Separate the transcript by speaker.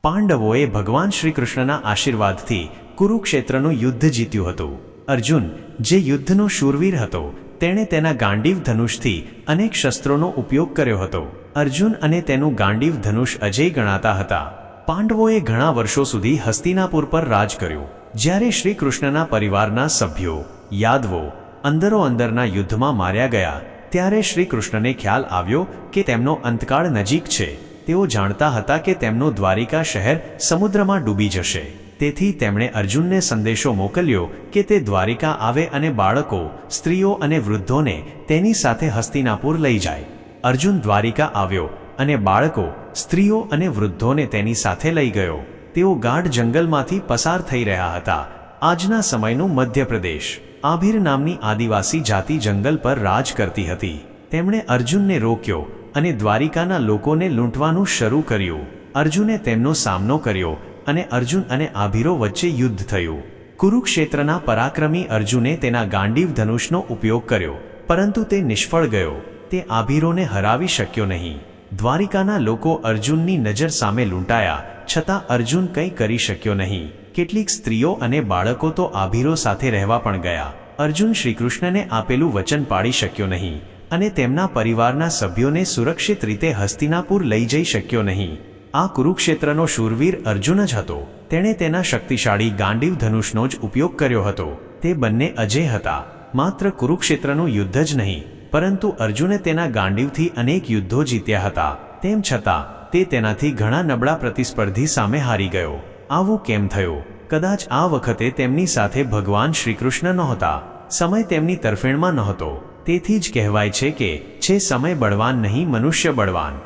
Speaker 1: પાંડવોએ ભગવાન શ્રીકૃષ્ણના આશીર્વાદથી કુરુક્ષેત્રનું યુદ્ધ જીત્યું હતું. અર્જુન, જે યુદ્ધનો શૂરવીર હતો, તેણે તેના ગાંડીવ ધનુષથી અનેક શસ્ત્રોનો ઉપયોગ કર્યો હતો. અર્જુન અને તેનું ગાંડીવ ધનુષ અજેય ગણાતા હતા. પાંડવોએ ઘણા વર્ષો સુધી હસ્તિનાપુર પર રાજ કર્યું. જ્યારે શ્રી કૃષ્ણના પરિવારના સભ્યો યાદવો અંદરોઅંદરના યુદ્ધમાં માર્યા ગયા, ત્યારે શ્રી કૃષ્ણને ખ્યાલ આવ્યો કે તેમનો અંતકાળ નજીક છે. તેઓ જાણતા હતા કે તેમનું દ્વારિકા શહેર સમુદ્રમાં ડૂબી જશે. તેથી તેમણે અર્જુનને સંદેશો મોકલ્યો કે તે દ્વારિકા આવે અને બાળકો, સ્ત્રીઓ અને વૃદ્ધોને તેની સાથે હસ્તિનાપુર લઈ જાય. અર્જુન દ્વારિકા આવ્યો અને બાળકો, સ્ત્રીઓ અને વૃદ્ધોને તેની સાથે લઈ ગયો. તેઓ ગાઢ જંગલમાંથી પસાર થઈ રહ્યા હતા. આજના સમયનું મધ્યપ્રદેશ. આભીર નામની આદિવાસી જાતિ જંગલ પર રાજ કરતી હતી. તેમણે અર્જુનને રોક્યો અને દ્વારિકાના લોકોને લૂંટવાનું શરૂ કર્યું. અર્જુને તેમનો સામનો કર્યો અને અર્જુન અને આભીરો વચ્ચે યુદ્ધ થયું. કુરુક્ષેત્રના પરાક્રમી અર્જુને તેના ગાંડીવ ધનુષનો ઉપયોગ કર્યો, પરંતુ તે નિષ્ફળ ગયો. તે આભીરોને હરાવી શક્યો નહીં. દ્વારિકાના લોકો અર્જુનની નજર સામે લૂંટાયા, છતાં અર્જુન કંઈ કરી શક્યો નહીં. કેટલીક સ્ત્રીઓ અને બાળકો તો આભીરો સાથે રહેવા પણ ગયા. અર્જુન શ્રીકૃષ્ણને આપેલું વચન પાળી શક્યો નહીં અને તેમના પરિવારના સભ્યોને સુરક્ષિત રીતે હસ્તિનાપુર લઈ જઈ શક્યો નહીં. આ કુરુક્ષેત્રનો શૂરવીર અર્જુન જ હતો. તેણે તેના શક્તિશાળી ગાંડીવ ધનુષનો જ ઉપયોગ કર્યો હતો. તે બંને અજેય હતા. માત્ર કુરુક્ષેત્રનું યુદ્ધ જ નહીં, પરંતુ અર્જુને તેના ગાંડીવથી અનેક યુદ્ધો જીત્યા હતા. તેમ છતાં તે તેનાથી ઘણા નબળા પ્રતિસ્પર્ધી સામે હારી ગયો. આવું કેમ થયું? કદાચ આ વખતે તેમની સાથે ભગવાન શ્રીકૃષ્ણ નહોતા. સમય તેમની તરફેણમાં નહોતો. તેથી જ કહેવાય છે કે છે સમય બળવાન નહીં, મનુષ્ય બળવાન.